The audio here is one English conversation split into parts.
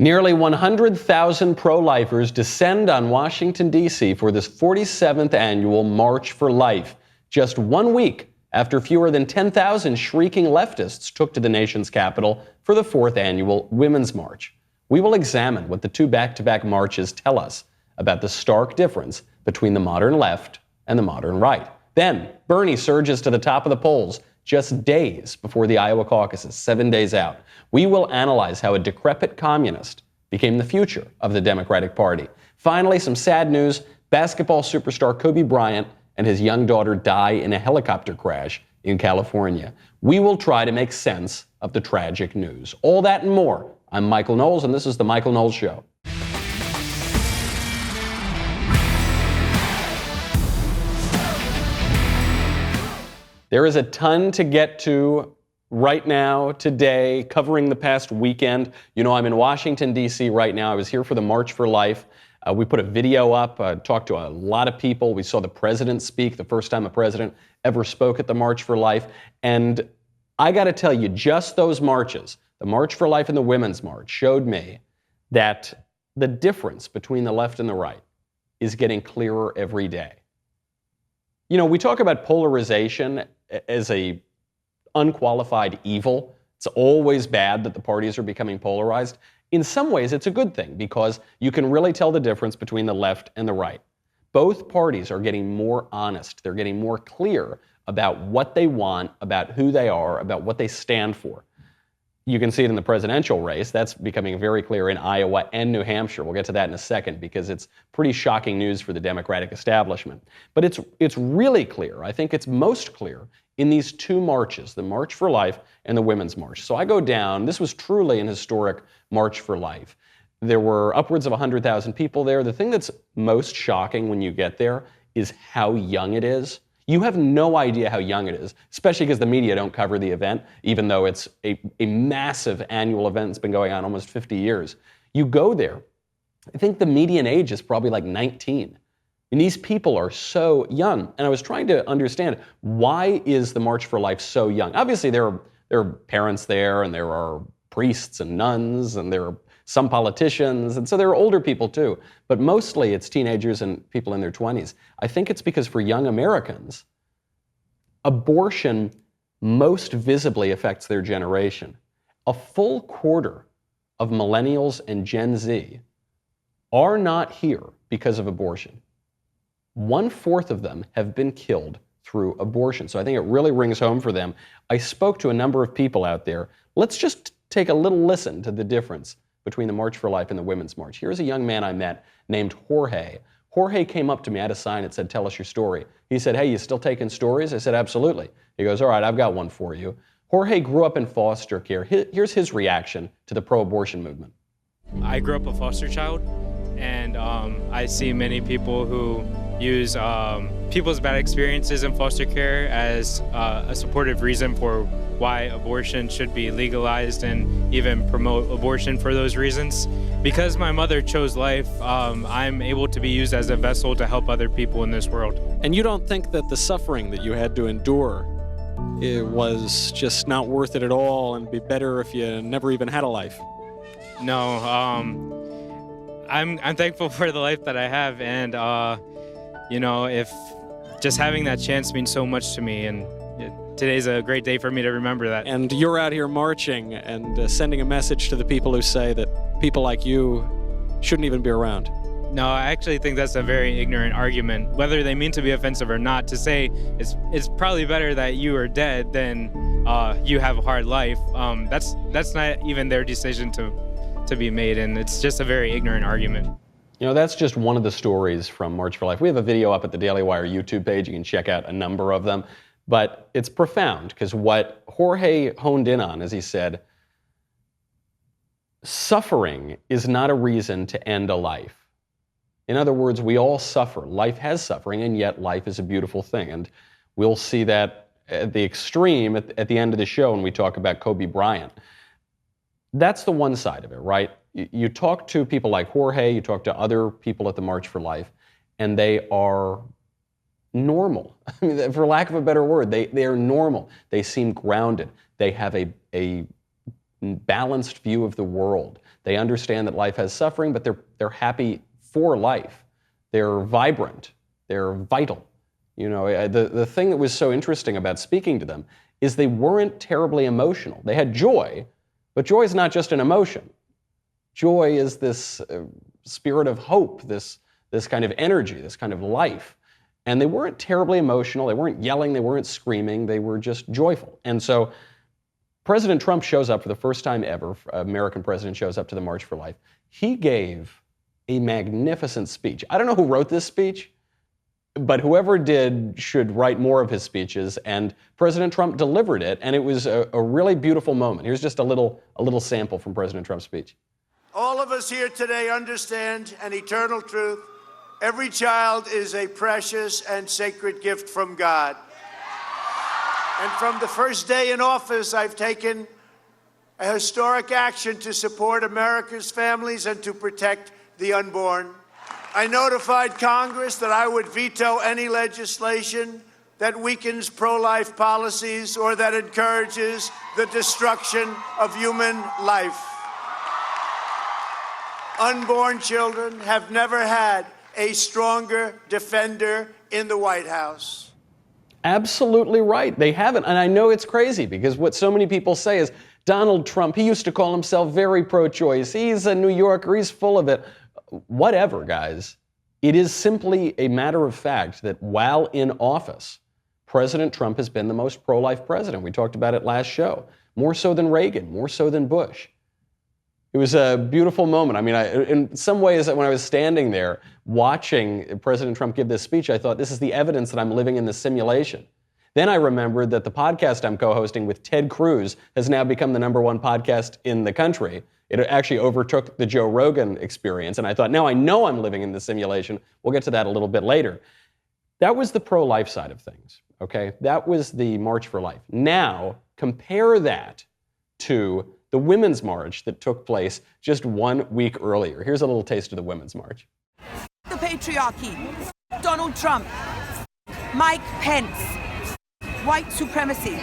Nearly 100,000 pro-lifers descend on Washington, D.C. for this 47th annual March for Life, just 1 week after fewer than 10,000 shrieking leftists took to the nation's capital for the 4th annual Women's March. We will examine what the two back-to-back marches tell us about the stark difference between the modern left and the modern right. Then, Bernie surges to the top of the polls just days before the Iowa caucuses, 7 days out. We will analyze how a decrepit communist became the future of the Democratic Party. Finally, some sad news. Basketball superstar Kobe Bryant and his young daughter die in a helicopter crash in California. We will try to make sense of the tragic news. All that and more. I'm Michael Knowles, and this is The Michael Knowles Show. There is a ton to get to right now, today, covering the past weekend. You know, I'm in Washington, D.C. right now. I was here for the March for Life. We put a video up, talked to a lot of people. We saw the president speak, the first time a president ever spoke at the March for Life. And I got to tell you, just those marches, the March for Life and the Women's March, showed me that the difference between the left and the right is getting clearer every day. You know, we talk about polarization as a unqualified evil. It's always bad that the parties are becoming polarized. In some ways, it's a good thing because you can really tell the difference between the left and the right. Both parties are getting more honest. They're getting more clear about what they want, about who they are, about what they stand for. You can see it in the presidential race. That's becoming very clear in Iowa and New Hampshire. We'll get to that in a second because it's pretty shocking news for the Democratic establishment. But it's really clear. I think it's most clear in these two marches, the March for Life and the Women's March. So I go down. This was truly an historic March for Life. There were upwards of 100,000 people there. The thing that's most shocking when you get there is how young it is. You have no idea how young it is, especially because the media don't cover the event, even though it's a massive annual event that's been going on almost 50 years. You go there, I think the median age is probably like 19. And these people are so young. And I was trying to understand, why is the March for Life so young? Obviously, there are parents there, and there are priests and nuns, and there are some politicians, and so there are older people too. But mostly it's teenagers and people in their 20s. I think it's because for young Americans, abortion most visibly affects their generation. A full quarter of millennials and Gen Z are not here because of abortion. 1/4 of them have been killed through abortion. So I think it really rings home for them. I spoke to a number of people out there. Let's just take a little listen to the difference between the March for Life and the Women's March. Here's a young man I met named Jorge. Jorge came up to me, I had a sign that said, "Tell us your story." He said, "Hey, you still taking stories?" I said, "Absolutely." He goes, "All right, I've got one for you." Jorge grew up in foster care. Here's his reaction to the pro-abortion movement. I grew up a foster child, and I see many people who use people's bad experiences in foster care as a supportive reason for why abortion should be legalized and even promote abortion for those reasons. Because my mother chose life, I'm able to be used as a vessel to help other people in this world. And you don't think that the suffering that you had to endure, it was just not worth it at all, and be better if you never even had a life? No, I'm thankful for the life that I have, and you know, if just having that chance means so much to me, and today's a great day for me to remember that. And you're out here marching and sending a message to the people who say that people like you shouldn't even be around. No, I actually think that's a very ignorant argument, whether they mean to be offensive or not. To say it's probably better that you are dead than you have a hard life, that's not even their decision to be made, and it's just a very ignorant argument. You know, that's just one of the stories from March for Life. We have a video up at the Daily Wire YouTube page. You can check out a number of them. But it's profound because what Jorge honed in on, as he said, suffering is not a reason to end a life. In other words, we all suffer. Life has suffering, and yet life is a beautiful thing. And we'll see that at the extreme at the end of the show when we talk about Kobe Bryant. That's the one side of it, right? You talk to people like Jorge, you talk to other people at the March for Life, and they are normal. I mean, for lack of a better word, they are normal. They seem grounded. They have a balanced view of the world. They understand that life has suffering, but they're happy for life. They're vibrant. They're vital. You know, the thing that was so interesting about speaking to them is they weren't terribly emotional. They had joy, but joy is not just an emotion. Joy is this spirit of hope, this kind of energy, this kind of life. And they weren't terribly emotional. They weren't yelling. They weren't screaming. They were just joyful. And so President Trump shows up for the first time ever. American president shows up to the March for Life. He gave a magnificent speech. I don't know who wrote this speech, but whoever did should write more of his speeches. And President Trump delivered it, and it was a really beautiful moment. Here's just a little sample from President Trump's speech. All of us here today understand an eternal truth. Every child is a precious and sacred gift from God. And from the first day in office, I've taken a historic action to support America's families and to protect the unborn. I notified Congress that I would veto any legislation that weakens pro-life policies or that encourages the destruction of human life. Unborn children have never had a stronger defender in the White House. Absolutely right. They haven't. And I know it's crazy because what so many people say is Donald Trump, he used to call himself very pro-choice. He's a New Yorker. He's full of it. Whatever, guys. It is simply a matter of fact that while in office, President Trump has been the most pro-life president. We talked about it last show. More so than Reagan, more so than Bush. It was a beautiful moment. I mean, in some ways, when I was standing there watching President Trump give this speech, I thought, this is the evidence that I'm living in this simulation. Then I remembered that the podcast I'm co-hosting with Ted Cruz has now become the #1 podcast in the country. It actually overtook the Joe Rogan Experience. And I thought, now I know I'm living in the simulation. We'll get to that a little bit later. That was the pro-life side of things, okay? That was the March for Life. Now, compare that to the Women's March that took place just 1 week earlier. Here's a little taste of the Women's March. The patriarchy, Donald Trump, Mike Pence, white supremacy,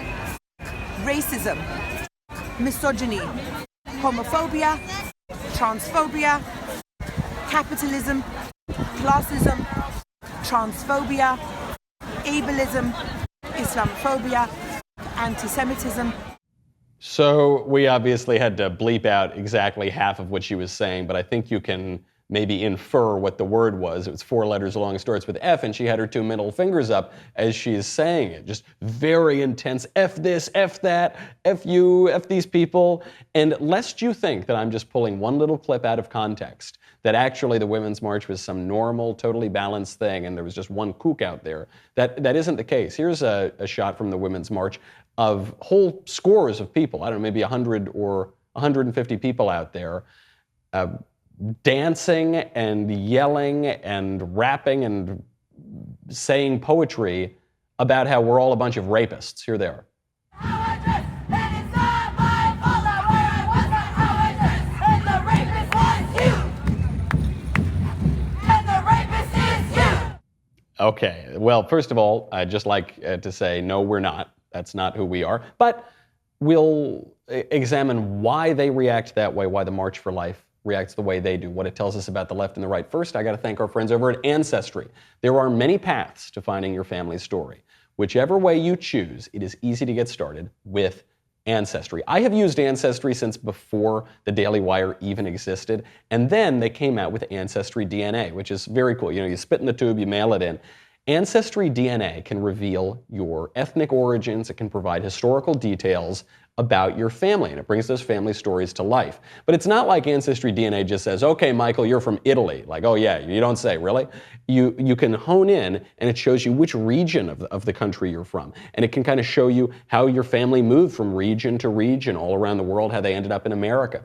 racism, misogyny, homophobia, transphobia, capitalism, classism, transphobia, ableism, Islamophobia, anti-Semitism. So we obviously had to bleep out exactly half of what she was saying, but I think you can maybe infer what the word was. It was 4 letters long, starts with F, and she had her 2 middle fingers up as she's saying it. Just very intense, F this, F that, F you, F these people. And lest you think that I'm just pulling one little clip out of context, that actually the Women's March was some normal, totally balanced thing, and there was just one kook out there. That isn't the case. Here's a shot from the Women's March of whole scores of people, I don't know, maybe 100 or 150 people out there, dancing and yelling and rapping and saying poetry about how we're all a bunch of rapists. Here they are. Okay, well, first of all, I'd just like to say, no, we're not. That's not who we are. But we'll examine why they react that way, why the March for Life reacts the way they do, what it tells us about the left and the right. First, I got to thank our friends over at Ancestry. There are many paths to finding your family's story. Whichever way you choose, it is easy to get started with Ancestry. I have used Ancestry since before the Daily Wire even existed, and then they came out with Ancestry DNA, which is very cool. You know, you spit in the tube, you mail it in. Ancestry DNA can reveal your ethnic origins. It can provide historical details about your family, and it brings those family stories to life. But it's not like Ancestry DNA just says, okay, Michael, you're from Italy. Like, oh yeah, you don't say, really? You can hone in, and it shows you which region of the country you're from. And it can kind of show you how your family moved from region to region all around the world, how they ended up in America.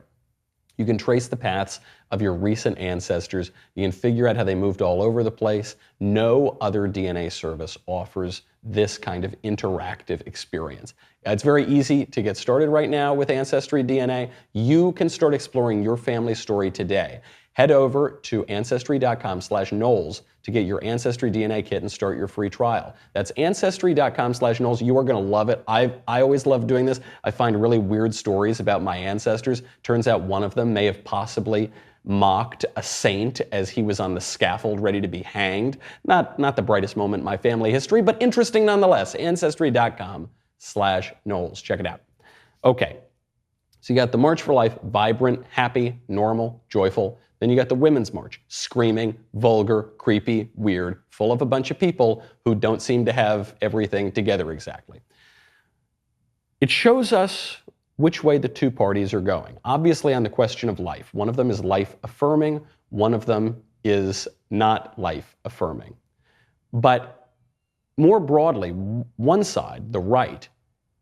You can trace the paths of your recent ancestors. You can figure out how they moved all over the place. No other DNA service offers this kind of interactive experience. It's very easy to get started right now with Ancestry DNA. You can start exploring your family story today. Head over to Ancestry.com/Knowles to get your Ancestry DNA kit and start your free trial. That's Ancestry.com/Knowles. You are going to love it. I always love doing this. I find really weird stories about my ancestors. Turns out one of them may have possibly mocked a saint as he was on the scaffold ready to be hanged. Not the brightest moment in my family history, but interesting nonetheless. Ancestry.com/Knowles. Check it out. Okay, so you got the March for Life, vibrant, happy, normal, joyful. Then you got the Women's March, screaming, vulgar, creepy, weird, full of a bunch of people who don't seem to have everything together exactly. It shows us which way the two parties are going. Obviously on the question of life. One of them is life affirming, one of them is not life affirming. But more broadly, one side, the right,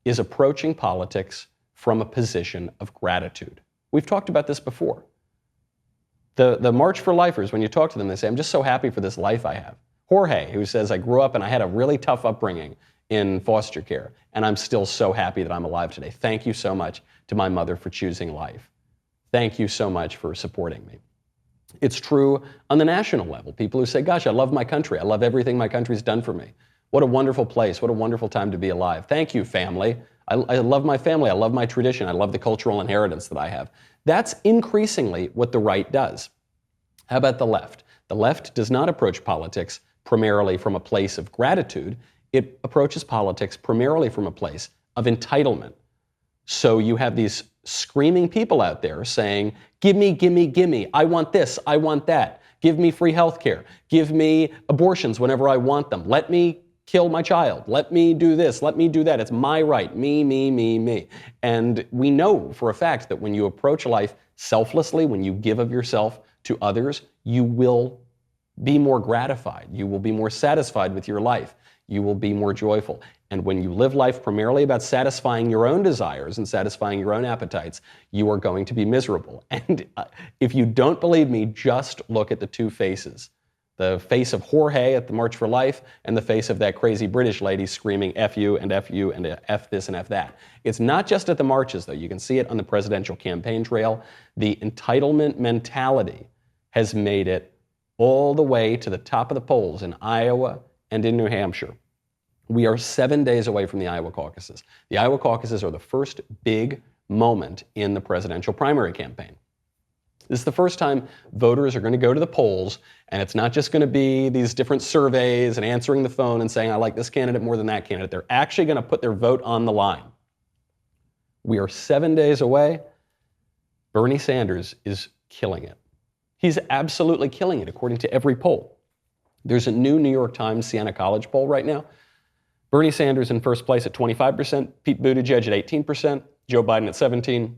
is approaching politics from a position of gratitude. We've talked about this before. The March for Lifers, when you talk to them, they say, I'm just so happy for this life I have. Jorge, who says, I grew up and I had a really tough upbringing in foster care, and I'm still so happy that I'm alive today. Thank you so much to my mother for choosing life. Thank you so much for supporting me. It's true on the national level. People who say, gosh, I love my country. I love everything my country's done for me. What a wonderful place. What a wonderful time to be alive. Thank you, family. I love my family. I love my tradition. I love the cultural inheritance that I have. That's increasingly what the right does. How about the left? The left does not approach politics primarily from a place of gratitude. It approaches politics primarily from a place of entitlement. So you have these screaming people out there saying, give me, give me, give me. I want this, I want that. Give me free health care. Give me abortions whenever I want them. Let me kill my child. Let me do this. Let me do that. It's my right. Me, me, me, me. And we know for a fact that when you approach life selflessly, when you give of yourself to others, you will be more gratified. You will be more satisfied with your life. You will be more joyful. And when you live life primarily about satisfying your own desires and satisfying your own appetites, you are going to be miserable. And if you don't believe me, just look at the two faces. The face of Jorge at the March for Life and the face of that crazy British lady screaming F you and F you and F this and F that. It's not just at the marches, though. You can see it on the presidential campaign trail. The entitlement mentality has made it all the way to the top of the polls in Iowa and in New Hampshire. We are 7 days away from the Iowa caucuses. The Iowa caucuses are the first big moment in the presidential primary campaign. This is the first time voters are going to go to the polls, and it's not just going to be these different surveys and answering the phone and saying, I like this candidate more than that candidate. They're actually going to put their vote on the line. We are 7 days away. Bernie Sanders is killing it. He's absolutely killing it, according to every poll. There's a new New York Times Siena College poll right now. Bernie Sanders in first place at 25%, Pete Buttigieg at 18%, Joe Biden at 17%,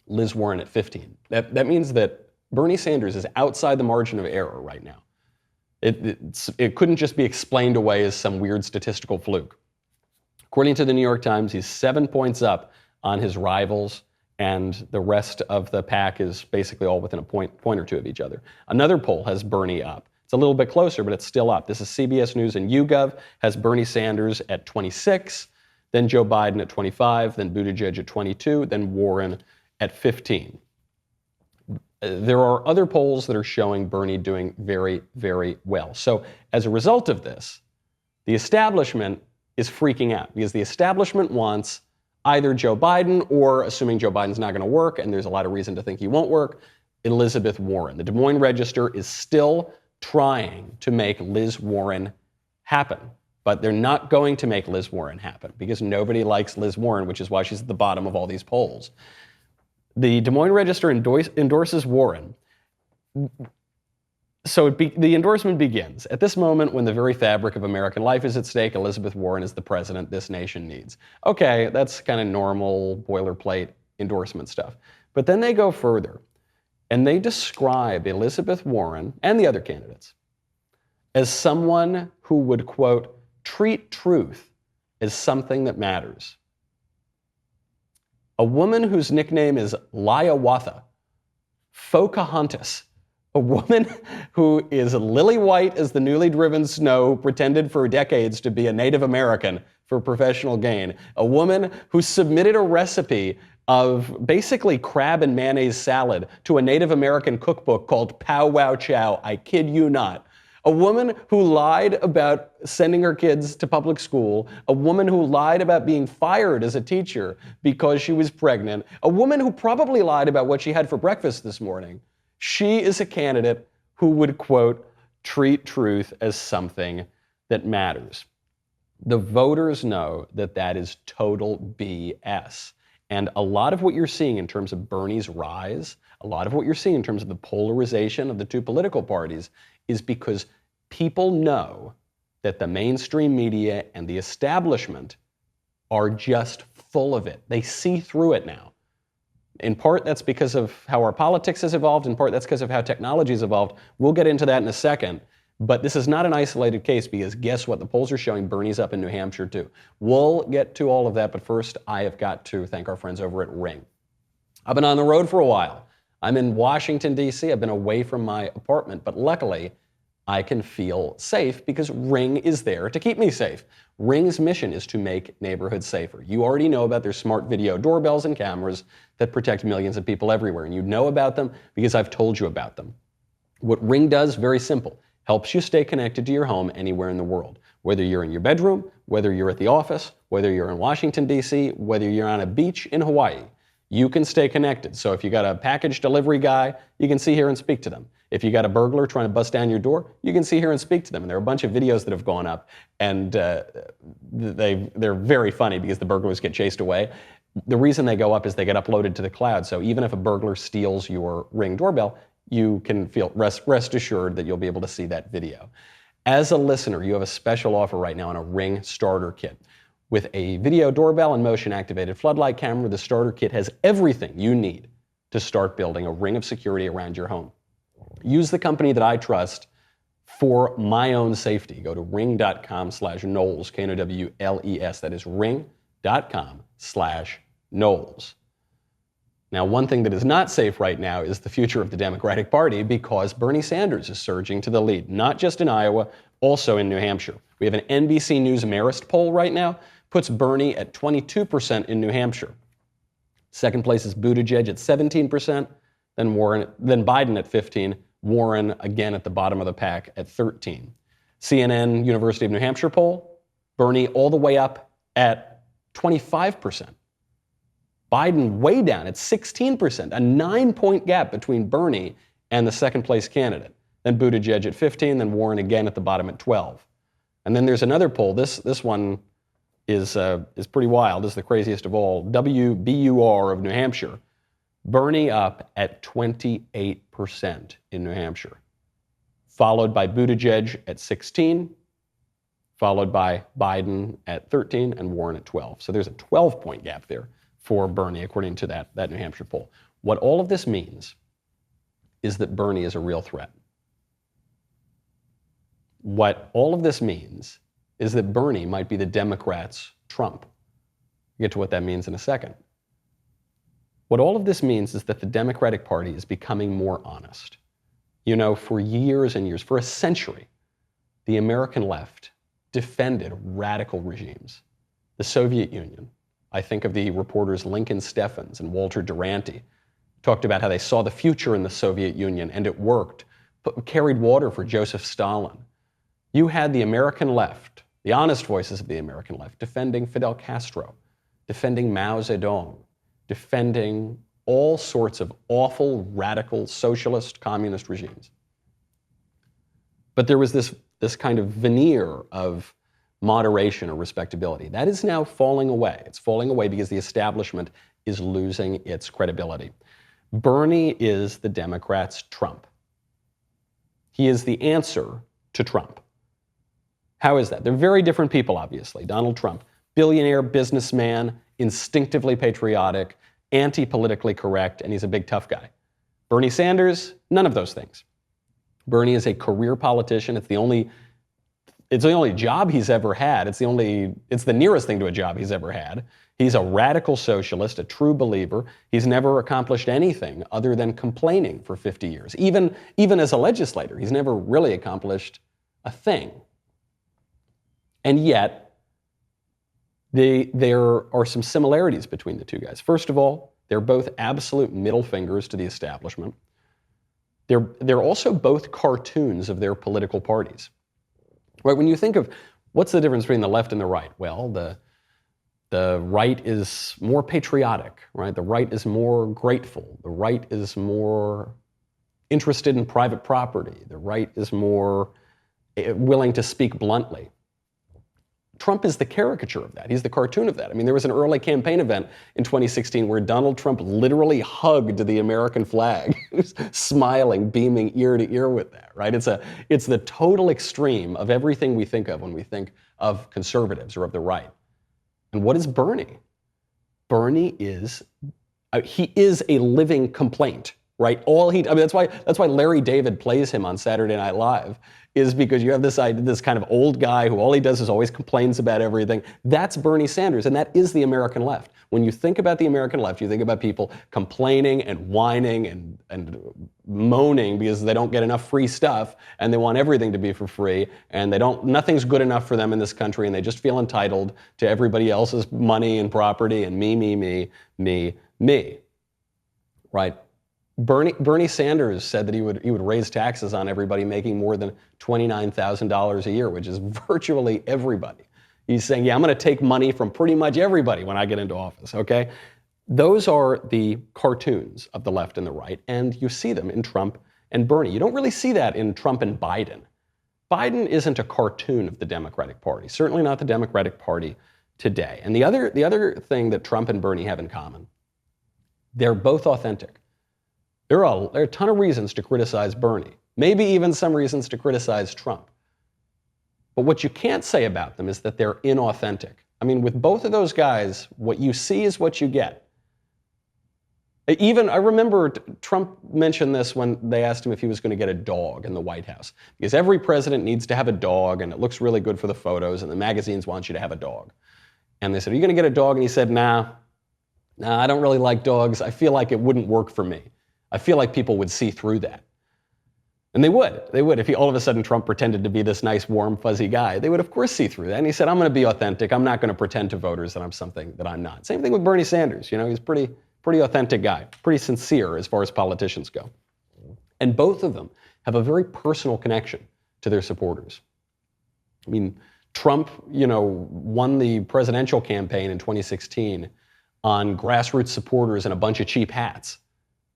Liz Warren at 15%. That means that Bernie Sanders is outside the margin of error right now. It couldn't just be explained away as some weird statistical fluke. According to the New York Times, he's 7 points up on his rivals, and the rest of the pack is basically all within a point or two of each other. Another poll has Bernie up. It's a little bit closer, but it's still up. This is CBS News and YouGov, has Bernie Sanders at 26, then Joe Biden at 25, then Buttigieg at 22, then Warren at 15. There are other polls that are showing Bernie doing very, very well. So as a result of this, the establishment is freaking out because the establishment wants either Joe Biden or, assuming Joe Biden's not going to work, and there's a lot of reason to think he won't work, Elizabeth Warren. The Des Moines Register is still trying to make Liz Warren happen, but they're not going to make Liz Warren happen because nobody likes Liz Warren, which is why she's at the bottom of all these polls. The Des Moines Register endorses Warren. So the endorsement begins. At this moment, when the very fabric of American life is at stake, Elizabeth Warren is the president this nation needs. Okay, that's kind of normal boilerplate endorsement stuff. But then they go further, and they describe Elizabeth Warren and the other candidates as someone who would, quote, treat truth as something that matters. A woman whose nickname is Liawatha, Pocahontas, a woman who is lily white as the newly driven snow, pretended for decades to be a Native American for professional gain, a woman who submitted a recipe of basically crab and mayonnaise salad to a Native American cookbook called Pow Wow Chow. I kid you not. A woman who lied about sending her kids to public school, a woman who lied about being fired as a teacher because she was pregnant, a woman who probably lied about what she had for breakfast this morning. She is a candidate who would, quote, treat truth as something that matters. The voters know that that is total BS. And a lot of what you're seeing in terms of Bernie's rise, a lot of what you're seeing in terms of the polarization of the two political parties is because people know that the mainstream media and the establishment are just full of it. They see through it now. In part, that's because of how our politics has evolved. In part, that's because of how technology has evolved. We'll get into that in a second. But this is not an isolated case because guess what? The polls are showing Bernie's up in New Hampshire too. We'll get to all of that, but first I have got to thank our friends over at Ring. I've been on the road for a while. I'm in Washington, D.C. I've been away from my apartment, but luckily I can feel safe because Ring is there to keep me safe. Ring's mission is to make neighborhoods safer. You already know about their smart video doorbells and cameras that protect millions of people everywhere, and you know about them because I've told you about them. What Ring does, very simple, helps you stay connected to your home anywhere in the world. Whether you're in your bedroom, whether you're at the office, whether you're in Washington, D.C., whether you're on a beach in Hawaii, you can stay connected. So if you got a package delivery guy, you can see here and speak to them. If you got a burglar trying to bust down your door, you can see here and speak to them. And there are a bunch of videos that have gone up, and they're very funny because the burglars get chased away. The reason they go up is they get uploaded to the cloud. So even if a burglar steals your Ring doorbell, you can feel rest assured that you'll be able to see that video. As a listener, you have a special offer right now on a Ring starter kit. With a video doorbell and motion-activated floodlight camera, the starter kit has everything you need to start building a ring of security around your home. Use the company that I trust for my own safety. Go to ring.com/Knowles, Knowles. That is ring.com/Knowles. Now, one thing that is not safe right now is the future of the Democratic Party because Bernie Sanders is surging to the lead, not just in Iowa, also in New Hampshire. We have an NBC News Marist poll right now, puts Bernie at 22% in New Hampshire. Second place is Buttigieg at 17%, then Biden at 15%, Warren again at the bottom of the pack at 13%. CNN University of New Hampshire poll, Bernie all the way up at 25%. Biden way down at 16%, a 9-point gap between Bernie and the second place candidate. Then Buttigieg at 15%, then Warren again at the bottom at 12%. And then there's another poll. This one is pretty wild. This is the craziest of all. WBUR of New Hampshire. Bernie up at 28% in New Hampshire. Followed by Buttigieg at 16%, followed by Biden at 13%, and Warren at 12%. So there's a 12-point gap there for Bernie, according to that New Hampshire poll. What all of this means is that Bernie is a real threat. What all of this means is that Bernie might be the Democrats' Trump. We'll get to what that means in a second. What all of this means is that the Democratic Party is becoming more honest. You know, for years and years, for a century, the American left defended radical regimes. The Soviet Union. I think of the reporters Lincoln Steffens and Walter Duranty, talked about how they saw the future in the Soviet Union and it worked, carried water for Joseph Stalin. You had the American left, the honest voices of the American left, defending Fidel Castro, defending Mao Zedong, defending all sorts of awful, radical, socialist, communist regimes. But there was this kind of veneer of moderation or respectability. That is now falling away. It's falling away because the establishment is losing its credibility. Bernie is the Democrats' Trump. He is the answer to Trump. How is that? They're very different people, obviously. Donald Trump, billionaire, businessman, instinctively patriotic, anti-politically correct, and he's a big tough guy. Bernie Sanders, none of those things. Bernie is a career politician. It's the only job he's ever had. It's the nearest thing to a job he's ever had. He's a radical socialist, a true believer. He's never accomplished anything other than complaining for 50 years. Even as a legislator, he's never really accomplished a thing. And yet, there are some similarities between the two guys. First of all, They're both absolute middle fingers to the establishment. They're also both cartoons of their political parties. Right? When you think of what's the difference between the left and the right? Well, the right is more patriotic, right? The right is more grateful. The right is more interested in private property. The right is more willing to speak bluntly. Trump is the caricature of that. He's the cartoon of that. I mean, there was an early campaign event in 2016 where Donald Trump literally hugged the American flag, smiling, beaming ear to ear with that, right? It's the total extreme of everything we think of when we think of conservatives or of the right. And what is Bernie? Bernie is, he is a living complaint, right? That's why Larry David plays him on Saturday Night Live, is because you have this kind of old guy who all he does is always complains about everything. That's Bernie Sanders, and that is the American left. When you think about the American left, you think about people complaining and whining and moaning because they don't get enough free stuff and they want everything to be for free, and nothing's good enough for them in this country, and they just feel entitled to everybody else's money and property and me, right? Bernie Sanders said that he would raise taxes on everybody making more than $29,000 a year, which is virtually everybody. He's saying, yeah, I'm going to take money from pretty much everybody when I get into office, okay? Those are the cartoons of the left and the right, and you see them in Trump and Bernie. You don't really see that in Trump and Biden. Biden isn't a cartoon of the Democratic Party, certainly not the Democratic Party today. And the other thing that Trump and Bernie have in common, they're both authentic. There are a ton of reasons to criticize Bernie, maybe even some reasons to criticize Trump. But what you can't say about them is that they're inauthentic. I mean, with both of those guys, what you see is what you get. I remember Trump mentioned this when they asked him if he was going to get a dog in the White House, because every president needs to have a dog, and it looks really good for the photos, and the magazines want you to have a dog. And they said, are you going to get a dog? And he said, nah, I don't really like dogs. I feel like it wouldn't work for me. I feel like people would see through that. And they would. If all of a sudden Trump pretended to be this nice, warm, fuzzy guy, they would of course see through that. And he said, I'm going to be authentic. I'm not going to pretend to voters that I'm something that I'm not. Same thing with Bernie Sanders. He's a pretty authentic guy, pretty sincere as far as politicians go. And both of them have a very personal connection to their supporters. I mean, Trump, won the presidential campaign in 2016 on grassroots supporters and a bunch of cheap hats.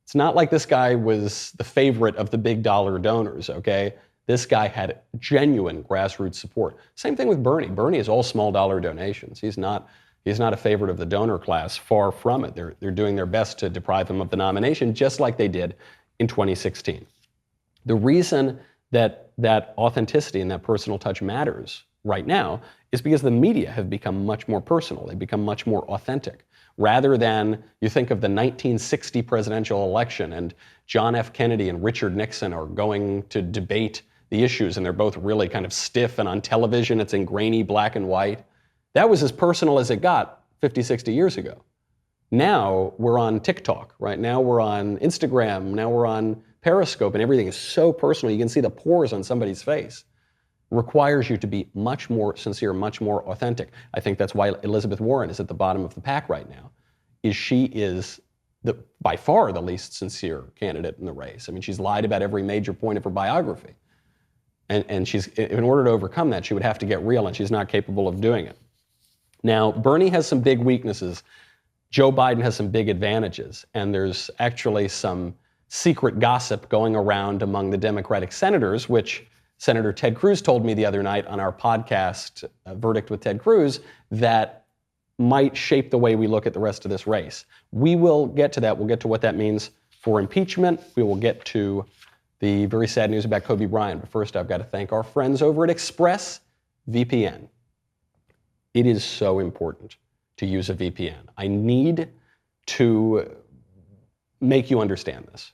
It's not like this guy was the favorite of the big dollar donors, okay? This guy had genuine grassroots support. Same thing with Bernie. Bernie is all small dollar donations. He's not a favorite of the donor class, far from it. They're doing their best to deprive him of the nomination, just like they did in 2016. The reason that authenticity and that personal touch matters right now is because the media have become much more personal. They've become much more authentic. Rather than you think of the 1960 presidential election and John F. Kennedy and Richard Nixon are going to debate the issues, and they're both really kind of stiff, and on television it's in grainy black and white. That was as personal as it got 50, 60 years ago. Now we're on TikTok, right? Now we're on Instagram, now we're on Periscope, and everything is so personal. You can see the pores on somebody's face. Requires you to be much more sincere, much more authentic. I think that's why Elizabeth Warren is at the bottom of the pack right now. She is by far the least sincere candidate in the race. I mean, she's lied about every major point of her biography. And she's, in order to overcome that, she would have to get real, and she's not capable of doing it. Now, Bernie has some big weaknesses. Joe Biden has some big advantages, and there's actually some secret gossip going around among the Democratic senators, which Senator Ted Cruz told me the other night on our podcast, Verdict with Ted Cruz, that might shape the way we look at the rest of this race. We will get to that. We'll get to what that means for impeachment. We will get to the very sad news about Kobe Bryant. But first, I've got to thank our friends over at ExpressVPN. It is so important to use a VPN. I need to make you understand this.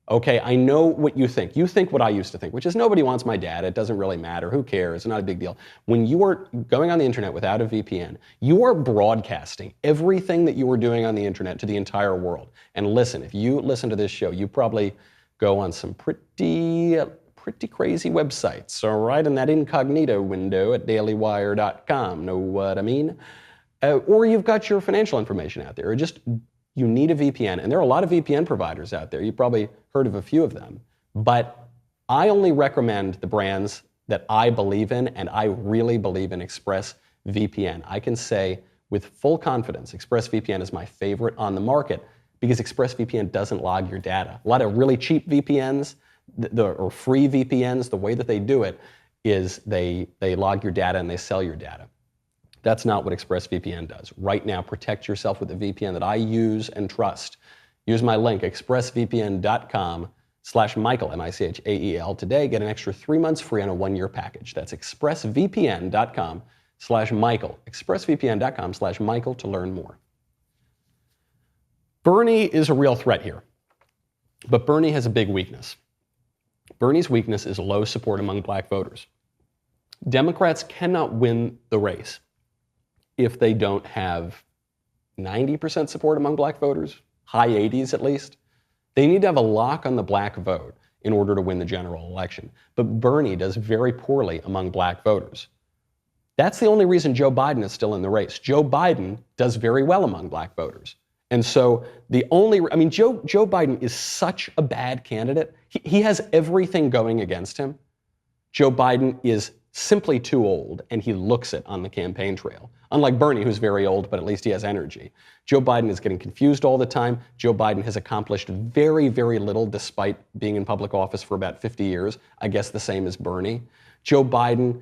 Okay, I know what you think. You think what I used to think, which is nobody wants my data. It doesn't really matter. Who cares? It's not a big deal. When you are going on the internet without a VPN, you are broadcasting everything that you are doing on the internet to the entire world. And listen, if you listen to this show, you probably go on some pretty crazy websites, all right, in that incognito window at dailywire.com. Know what I mean? Or you've got your financial information out there, or just you need a VPN. And there are a lot of VPN providers out there. You've probably heard of a few of them. But I only recommend the brands that I believe in, and I really believe in ExpressVPN. I can say with full confidence, ExpressVPN is my favorite on the market because ExpressVPN doesn't log your data. A lot of really cheap VPNs or free VPNs, the way that they do it is they log your data and they sell your data. That's not what ExpressVPN does. Right now, protect yourself with a VPN that I use and trust. Use my link, expressvpn.com/Michael, M-I-C-H-A-E-L, today. Get an extra 3 months free on a 1-year package. That's expressvpn.com/Michael. expressvpn.com/Michael to learn more. Bernie is a real threat here, but Bernie has a big weakness. Bernie's weakness is low support among black voters. Democrats cannot win the race if they don't have 90% support among black voters, high 80s at least. They need to have a lock on the black vote in order to win the general election. But Bernie does very poorly among black voters. That's the only reason Joe Biden is still in the race. Joe Biden does very well among black voters. And so Joe Biden is such a bad candidate. He has everything going against him. Joe Biden is simply too old, and he looks it on the campaign trail. Unlike Bernie, who's very old, but at least he has energy. Joe Biden is getting confused all the time. Joe Biden has accomplished very, very little despite being in public office for about 50 years. I guess the same as Bernie. Joe Biden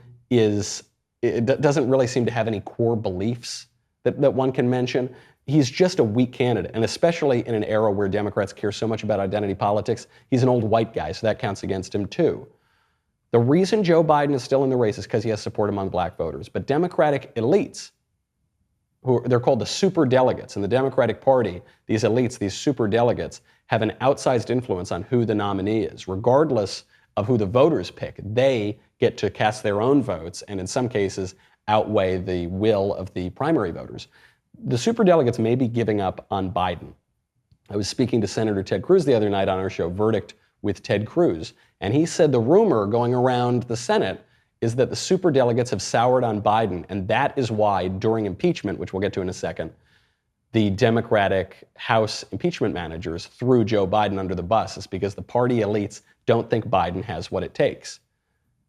doesn't really seem to have any core beliefs that one can mention. He's just a weak candidate, and especially in an era where Democrats care so much about identity politics, he's an old white guy, so that counts against him too. The reason Joe Biden is still in the race is because he has support among black voters. But Democratic elites, they're called the super delegates in the Democratic Party, these elites, these super delegates, have an outsized influence on who the nominee is. Regardless of who the voters pick, they get to cast their own votes and in some cases outweigh the will of the primary voters. The super delegates may be giving up on Biden. I was speaking to Senator Ted Cruz the other night on our show, Verdict with Ted Cruz, and he said the rumor going around the Senate is that the superdelegates have soured on Biden, and that is why during impeachment, which we'll get to in a second, the Democratic House impeachment managers threw Joe Biden under the bus. It's because the party elites don't think Biden has what it takes.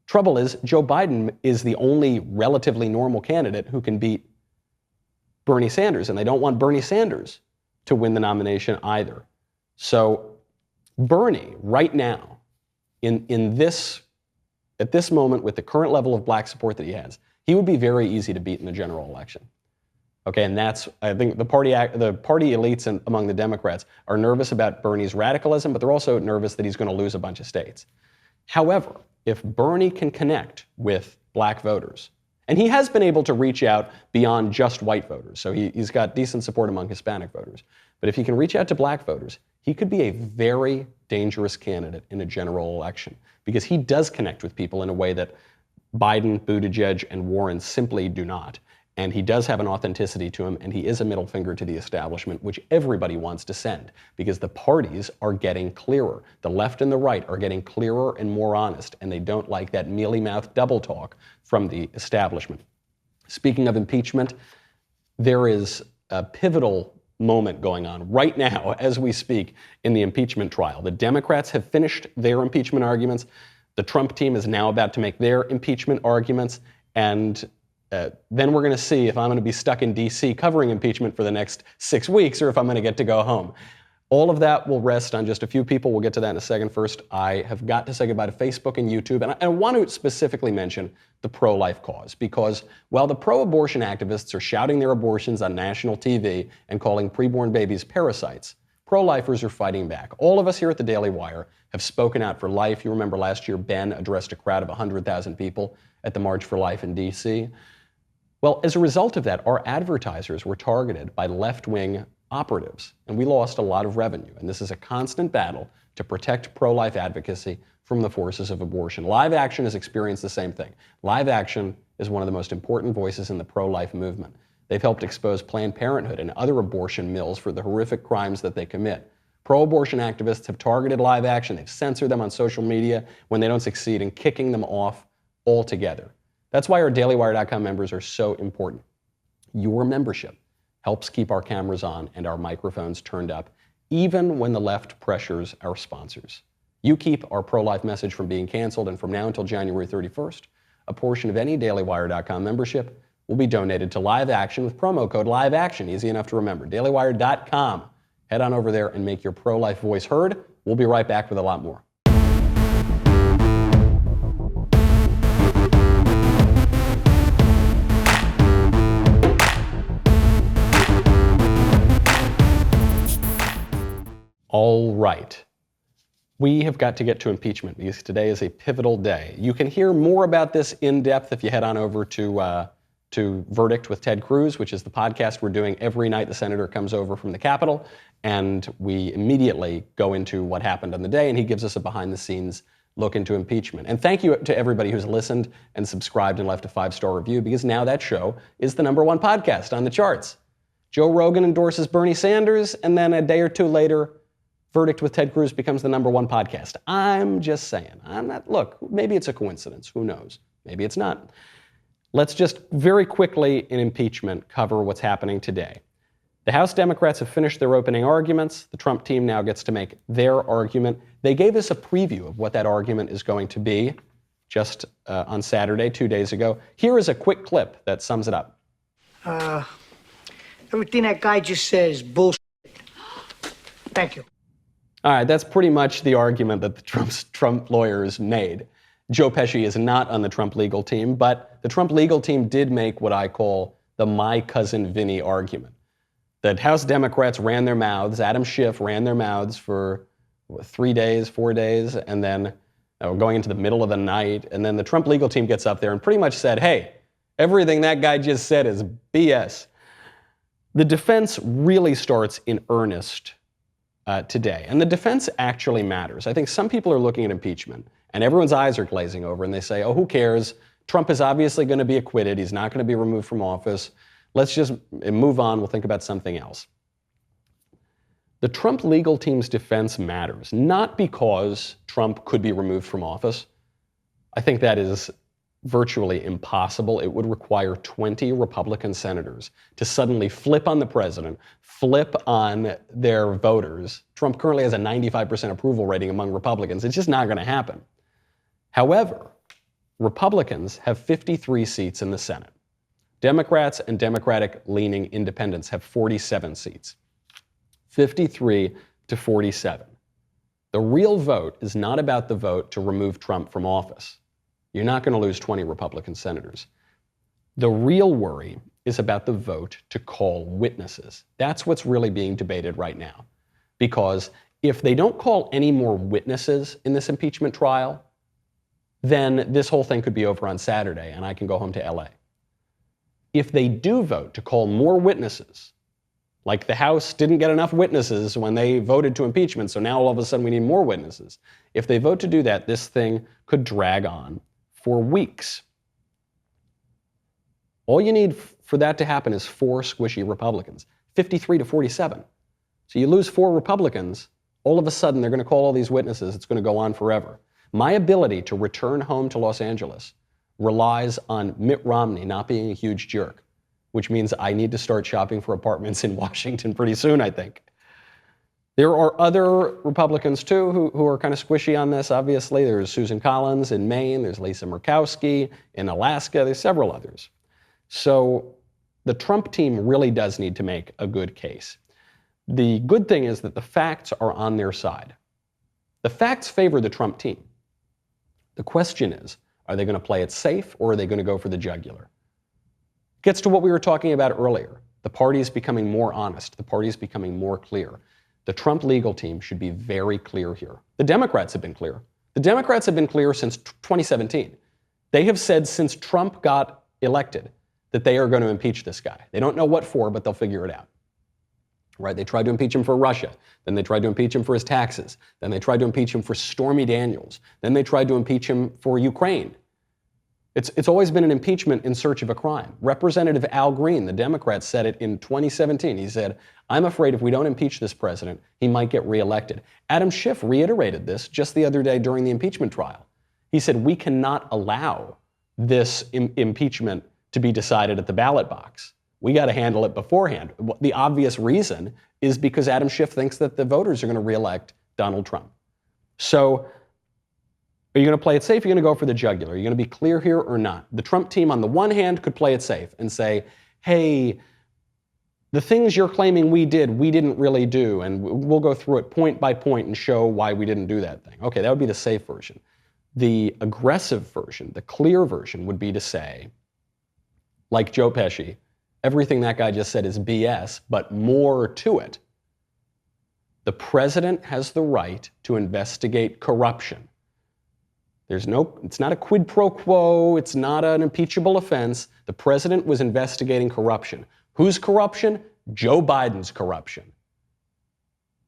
Trouble is, Joe Biden is the only relatively normal candidate who can beat Bernie Sanders, and they don't want Bernie Sanders to win the nomination either. So Bernie, right now, at this moment, with the current level of black support that he has, he would be very easy to beat in the general election. Okay, and I think the party elites among the Democrats are nervous about Bernie's radicalism, but they're also nervous that he's going to lose a bunch of states. However, if Bernie can connect with black voters, and he has been able to reach out beyond just white voters, so he's got decent support among Hispanic voters, but if he can reach out to black voters, he could be a very dangerous candidate in a general election because he does connect with people in a way that Biden, Buttigieg, and Warren simply do not. And he does have an authenticity to him, and he is a middle finger to the establishment, which everybody wants to send because the parties are getting clearer. The left and the right are getting clearer and more honest, and they don't like that mealy-mouthed double talk from the establishment. Speaking of impeachment, there is a pivotal moment going on right now as we speak in the impeachment trial. The Democrats have finished their impeachment arguments. The Trump team is now about to make their impeachment arguments, and then we're going to see if I'm going to be stuck in D.C. covering impeachment for the next 6 weeks or if I'm going to get to go home. All of that will rest on just a few people. We'll get to that in a second. First, I have got to say goodbye to Facebook and YouTube, and I want to specifically mention the pro-life cause, because while the pro-abortion activists are shouting their abortions on national TV and calling preborn babies parasites, pro-lifers are fighting back. All of us here at the Daily Wire have spoken out for life. You remember last year, Ben addressed a crowd of 100,000 people at the March for Life in D.C. Well, as a result of that, our advertisers were targeted by left-wing operatives, and we lost a lot of revenue. And this is a constant battle to protect pro-life advocacy from the forces of abortion. Live Action has experienced the same thing. Live Action is one of the most important voices in the pro-life movement. They've helped expose Planned Parenthood and other abortion mills for the horrific crimes that they commit. Pro-abortion activists have targeted Live Action. They've censored them on social media when they don't succeed in kicking them off altogether. That's why our DailyWire.com members are so important. Your membership helps keep our cameras on and our microphones turned up, even when the left pressures our sponsors. You keep our pro-life message from being canceled, and from now until January 31st, a portion of any dailywire.com membership will be donated to Live Action with promo code LiveAction. Easy enough to remember. dailywire.com. Head on over there and make your pro-life voice heard. We'll be right back with a lot more. All right. We have got to get to impeachment because today is a pivotal day. You can hear more about this in depth if you head on over to Verdict with Ted Cruz, which is the podcast we're doing every night the senator comes over from the Capitol, and we immediately go into what happened on the day, and he gives us a behind-the-scenes look into impeachment. And thank you to everybody who's listened and subscribed and left a 5-star review, because now that show is the #1 podcast on the charts. Joe Rogan endorses Bernie Sanders, and then a day or two later, Verdict with Ted Cruz becomes the #1 podcast. I'm just saying. Look, maybe it's a coincidence. Who knows? Maybe it's not. Let's just very quickly in impeachment cover what's happening today. The House Democrats have finished their opening arguments. The Trump team now gets to make their argument. They gave us a preview of what that argument is going to be just on Saturday, 2 days ago. Here is a quick clip that sums it up. Everything that guy just said is bullshit. Thank you. All right, that's pretty much the argument that the Trump lawyers made. Joe Pesci is not on the Trump legal team, but the Trump legal team did make what I call the my cousin Vinny argument. That House Democrats ran their mouths, Adam Schiff ran their mouths for 3 days, 4 days, and then going into the middle of the night, and then the Trump legal team gets up there and pretty much said, hey, everything that guy just said is BS. The defense really starts in earnest today. And the defense actually matters. I think some people are looking at impeachment and everyone's eyes are glazing over and they say, oh, who cares? Trump is obviously going to be acquitted. He's not going to be removed from office. Let's just move on. We'll think about something else. The Trump legal team's defense matters, not because Trump could be removed from office. I think that is virtually impossible. It would require 20 Republican senators to suddenly flip on the president, flip on their voters. Trump currently has a 95% approval rating among Republicans. It's just not going to happen. However, Republicans have 53 seats in the Senate. Democrats and Democratic-leaning independents have 47 seats. 53 to 47. The real vote is not about the vote to remove Trump from office. You're not going to lose 20 Republican senators. The real worry is about the vote to call witnesses. That's what's really being debated right now. Because if they don't call any more witnesses in this impeachment trial, then this whole thing could be over on Saturday and I can go home to LA. If they do vote to call more witnesses, like the House didn't get enough witnesses when they voted to impeachment, so now all of a sudden we need more witnesses. If they vote to do that, this thing could drag on for weeks. All you need for that to happen is 4 squishy Republicans, 53 to 47. So you lose 4 Republicans, all of a sudden they're going to call all these witnesses, it's going to go on forever. My ability to return home to Los Angeles relies on Mitt Romney not being a huge jerk, which means I need to start shopping for apartments in Washington pretty soon, I think. There are other Republicans, too, who are kind of squishy on this, obviously. There's Susan Collins in Maine. There's Lisa Murkowski in Alaska. There's several others. So the Trump team really does need to make a good case. The good thing is that the facts are on their side. The facts favor the Trump team. The question is, are they going to play it safe or are they going to go for the jugular? Gets to what we were talking about earlier. The party is becoming more honest. The party is becoming more clear. The Trump legal team should be very clear here. The Democrats have been clear. The Democrats have been clear since 2017. They have said since Trump got elected that they are going to impeach this guy. They don't know what for, but they'll figure it out. Right? They tried to impeach him for Russia. Then they tried to impeach him for his taxes. Then they tried to impeach him for Stormy Daniels. Then they tried to impeach him for Ukraine. It's always been an impeachment in search of a crime. Representative Al Green, the Democrat, said it in 2017. He said, I'm afraid if we don't impeach this president, he might get reelected. Adam Schiff reiterated this just the other day during the impeachment trial. He said, we cannot allow this impeachment to be decided at the ballot box. We got to handle it beforehand. The obvious reason is because Adam Schiff thinks that the voters are going to reelect Donald Trump. So are you going to play it safe? Or are you going to go for the jugular? Are you going to be clear here or not? The Trump team, on the one hand, could play it safe and say, hey, the things you're claiming we didn't really do, and we'll go through it point by point and show why we didn't do that thing. Okay, that would be the safe version. The aggressive version, the clear version, would be to say, like Joe Pesci, everything that guy just said is BS, but more to it. The president has the right to investigate corruption. It's not a quid pro quo, it's not an impeachable offense. The president was investigating corruption. Whose corruption? Joe Biden's corruption.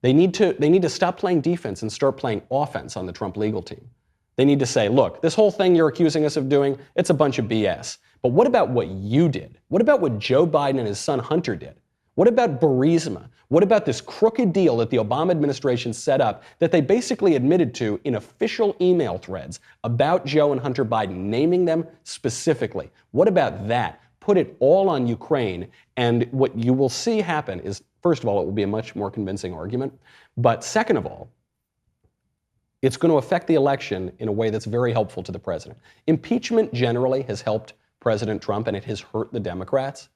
They need to stop playing defense and start playing offense on the Trump legal team. They need to say, look, this whole thing you're accusing us of doing, it's a bunch of BS. But what about what you did? What about what Joe Biden and his son Hunter did? What about Burisma? What about this crooked deal that the Obama administration set up that they basically admitted to in official email threads about Joe and Hunter Biden, naming them specifically? What about that? Put it all on Ukraine, and what you will see happen is, first of all, it will be a much more convincing argument, but second of all, it's going to affect the election in a way that's very helpful to the president. Impeachment generally has helped President Trump, and it has hurt the Democrats.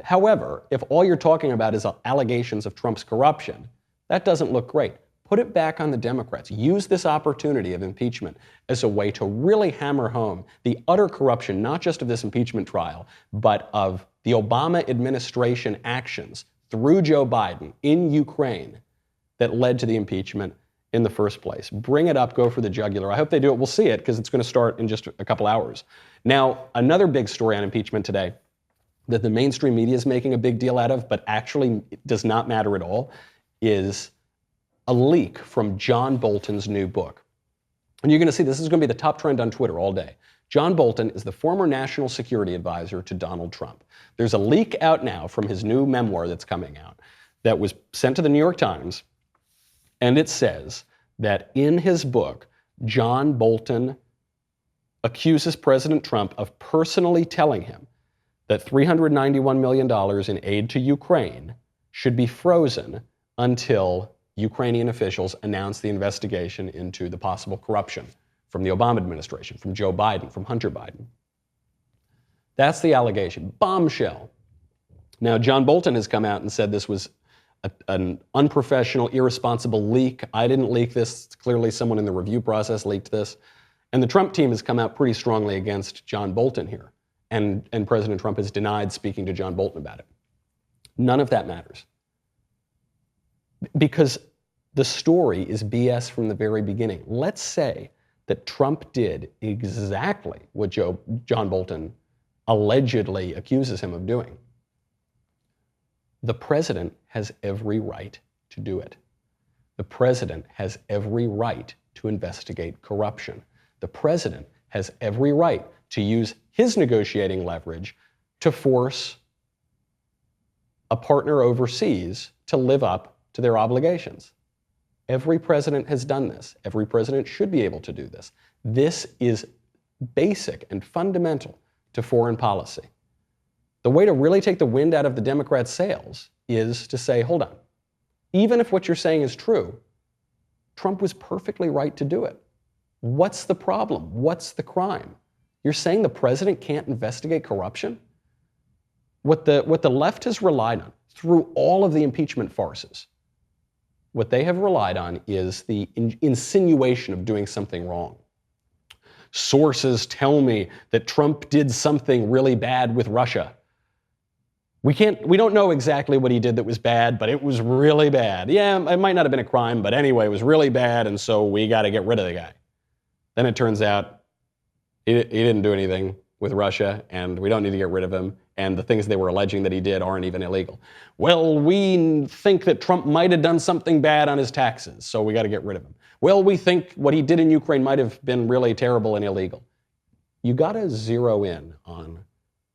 However, if all you're talking about is allegations of Trump's corruption, that doesn't look great. Put it back on the Democrats. Use this opportunity of impeachment as a way to really hammer home the utter corruption, not just of this impeachment trial, but of the Obama administration actions through Joe Biden in Ukraine that led to the impeachment in the first place. Bring it up, go for the jugular. I hope they do it. We'll see it because it's going to start in just a couple hours. Now, another big story on impeachment today that the mainstream media is making a big deal out of, but actually does not matter at all, is a leak from John Bolton's new book. And you're going to see this is going to be the top trend on Twitter all day. John Bolton is the former national security advisor to Donald Trump. There's a leak out now from his new memoir that's coming out that was sent to the New York Times, and it says that in his book, John Bolton accuses President Trump of personally telling him that $391 million in aid to Ukraine should be frozen until Ukrainian officials announce the investigation into the possible corruption from the Obama administration, from Joe Biden, from Hunter Biden. That's the allegation. Bombshell. Now, John Bolton has come out and said this was an unprofessional, irresponsible leak. I didn't leak this. Clearly, someone in the review process leaked this. And the Trump team has come out pretty strongly against John Bolton here. And President Trump has denied speaking to John Bolton about it. None of that matters. Because the story is BS from the very beginning. Let's say that Trump did exactly what John Bolton allegedly accuses him of doing. The president has every right to do it. The president has every right to investigate corruption. The president has every right to use his negotiating leverage to force a partner overseas to live up to their obligations. Every president has done this. Every president should be able to do this. This is basic and fundamental to foreign policy. The way to really take the wind out of the Democrats' sails is to say, hold on, even if what you're saying is true, Trump was perfectly right to do it. What's the problem? What's the crime? You're saying the president can't investigate corruption? What the left has relied on through all of the impeachment farces, what they have relied on is the insinuation of doing something wrong. Sources tell me that Trump did something really bad with Russia. We don't know exactly what he did that was bad, but it was really bad. Yeah, it might not have been a crime, but anyway, it was really bad, and so we got to get rid of the guy. Then it turns out he didn't do anything with Russia, and we don't need to get rid of him, and the things they were alleging that he did aren't even illegal. Well, we think that Trump might have done something bad on his taxes, so we got to get rid of him. Well, we think what he did in Ukraine might have been really terrible and illegal. You got to zero in on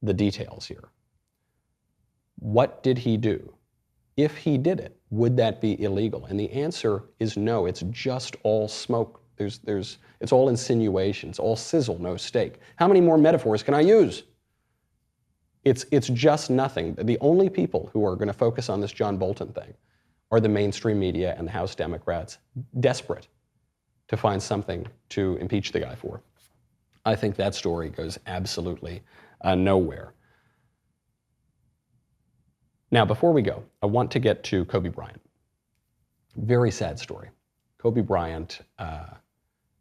the details here. What did he do? If he did it, would that be illegal? And the answer is no. It's just all smoke. It's all insinuation. It's all sizzle, no steak. How many more metaphors can I use? It's just nothing. The only people who are going to focus on this John Bolton thing are the mainstream media and the House Democrats, desperate to find something to impeach the guy for. I think that story goes absolutely nowhere. Now, before we go, I want to get to Kobe Bryant. Very sad story. Kobe Bryant,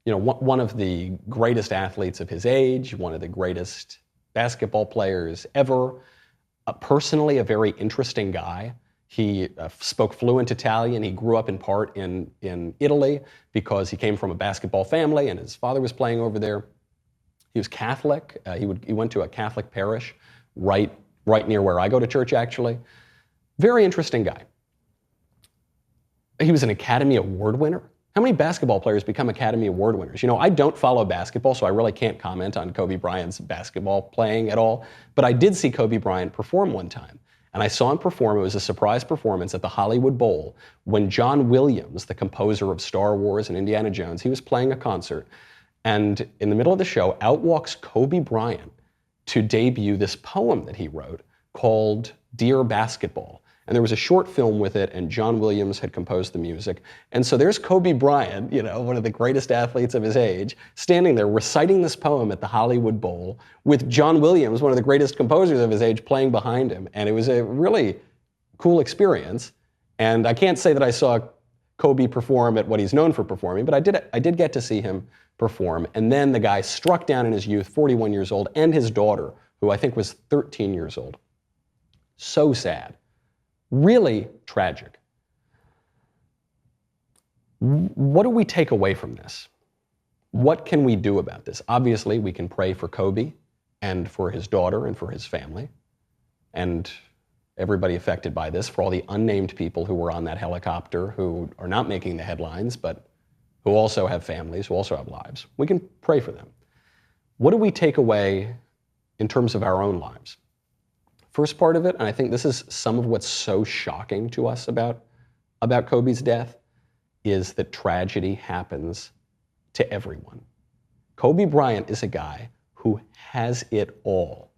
one of the greatest athletes of his age, one of the greatest basketball players ever, personally a very interesting guy. He spoke fluent Italian. He grew up in part in Italy because he came from a basketball family and his father was playing over there. He was Catholic. He went to a Catholic parish right near where I go to church, actually. Very interesting guy. He was an Academy Award winner. How many basketball players become Academy Award winners? I don't follow basketball, so I really can't comment on Kobe Bryant's basketball playing at all. But I did see Kobe Bryant perform one time. And I saw him perform. It was a surprise performance at the Hollywood Bowl when John Williams, the composer of Star Wars and Indiana Jones, he was playing a concert. And in the middle of the show, out walks Kobe Bryant to debut this poem that he wrote called Dear Basketball. And there was a short film with it, and John Williams had composed the music. And so there's Kobe Bryant, one of the greatest athletes of his age, standing there reciting this poem at the Hollywood Bowl with John Williams, one of the greatest composers of his age, playing behind him. And it was a really cool experience. And I can't say that I saw Kobe perform at what he's known for performing, but I did get to see him perform. And then the guy struck down in his youth, 41 years old, and his daughter, who I think was 13 years old. So sad. Really tragic. What do we take away from this? What can we do about this? Obviously, we can pray for Kobe and for his daughter and for his family and everybody affected by this, for all the unnamed people who were on that helicopter who are not making the headlines, but who also have families, who also have lives. We can pray for them. What do we take away in terms of our own lives? First part of it, and I think this is some of what's so shocking to us about Kobe's death, is that tragedy happens to everyone. Kobe Bryant is a guy who has it all.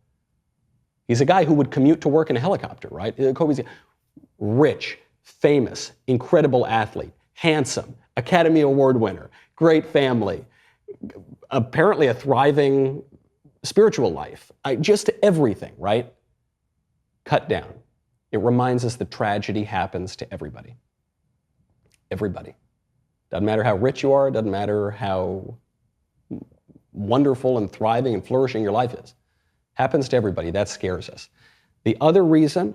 He's a guy who would commute to work in a helicopter, right? Kobe's rich, famous, incredible athlete, handsome, Academy Award winner, great family, apparently a thriving spiritual life, just everything, right? Cut down. It reminds us that tragedy happens to everybody. Everybody. Doesn't matter how rich you are, doesn't matter how wonderful and thriving and flourishing your life is. Happens to everybody. That scares us. The other reason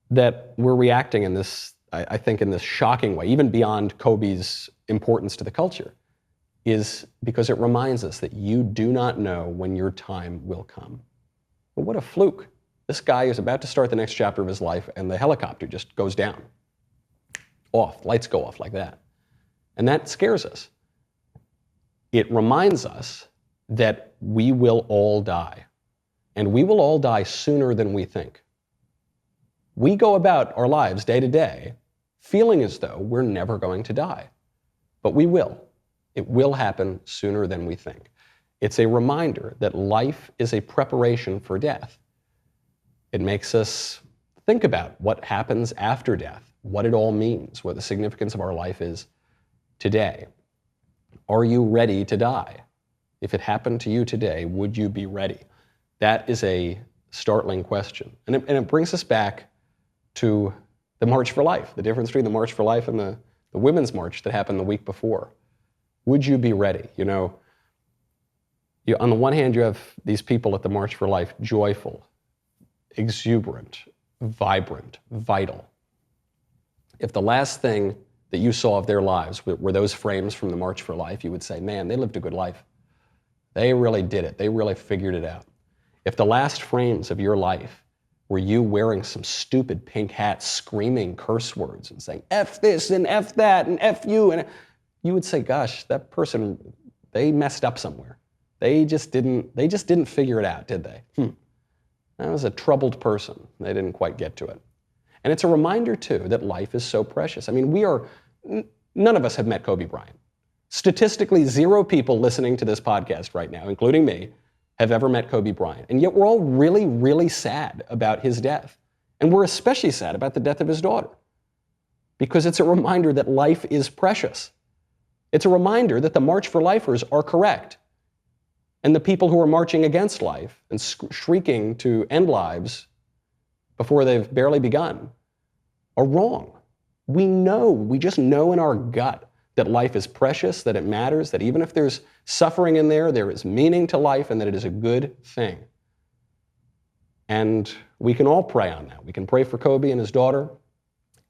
that we're reacting in this, I think, in this shocking way, even beyond Kobe's importance to the culture, is because it reminds us that you do not know when your time will come. But what a fluke. This guy is about to start the next chapter of his life, and the helicopter just goes down. Off. Lights go off like that. And that scares us. It reminds us that we will all die. And we will all die sooner than we think. We go about our lives day to day feeling as though we're never going to die. But we will. It will happen sooner than we think. It's a reminder that life is a preparation for death. It makes us think about what happens after death, what it all means, what the significance of our life is today. Are you ready to die? If it happened to you today, would you be ready? That is a startling question. And it brings us back to the March for Life, the difference between the March for Life and the Women's March that happened the week before. Would you be ready? On the one hand, you have these people at the March for Life, joyful, exuberant, vibrant, vital. If the last thing that you saw of their lives were those frames from the March for Life, you would say, man, they lived a good life. They really did it. They really figured it out. If the last frames of your life were you wearing some stupid pink hat, screaming curse words and saying, F this and F that and F you, and you would say, gosh, that person, they messed up somewhere. They just didn't figure it out, did they? That was a troubled person. They didn't quite get to it. And it's a reminder, too, that life is so precious. I mean, none of us have met Kobe Bryant. Statistically, 0 people listening to this podcast right now, including me, have ever met Kobe Bryant. And yet we're all really, really sad about his death. And we're especially sad about the death of his daughter, because it's a reminder that life is precious. It's a reminder that the March for Lifers are correct. And the people who are marching against life and shrieking to end lives before they've barely begun are wrong. We just know in our gut that life is precious, that it matters, that even if there's suffering in there, there is meaning to life, and that it is a good thing. And we can all pray on that. We can pray for Kobe and his daughter,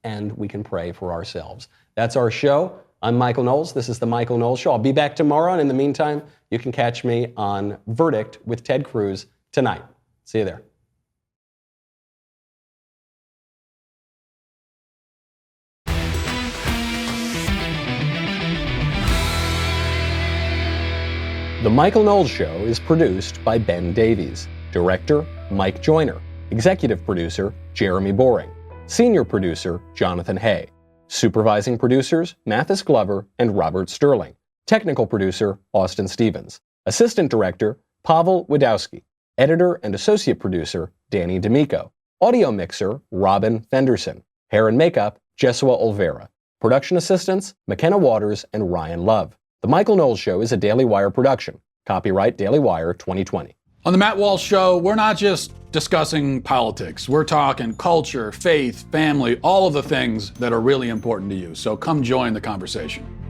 and we can pray for ourselves. That's our show. I'm Michael Knowles. This is The Michael Knowles Show. I'll be back tomorrow, and in the meantime, you can catch me on Verdict with Ted Cruz tonight. See you there. The Michael Knowles Show is produced by Ben Davies. Director, Mike Joyner. Executive producer, Jeremy Boring. Senior producer, Jonathan Hay. Supervising producers, Mathis Glover and Robert Sterling. Technical producer, Austin Stevens. Assistant director, Pavel Wadowski. Editor and associate producer, Danny D'Amico. Audio mixer, Robin Fenderson. Hair and makeup, Jesua Olvera. Production assistants, McKenna Waters and Ryan Love. The Michael Knowles Show is a Daily Wire production. Copyright Daily Wire 2020. On the Matt Walsh Show, we're not just discussing politics. We're talking culture, faith, family, all of the things that are really important to you. So come join the conversation.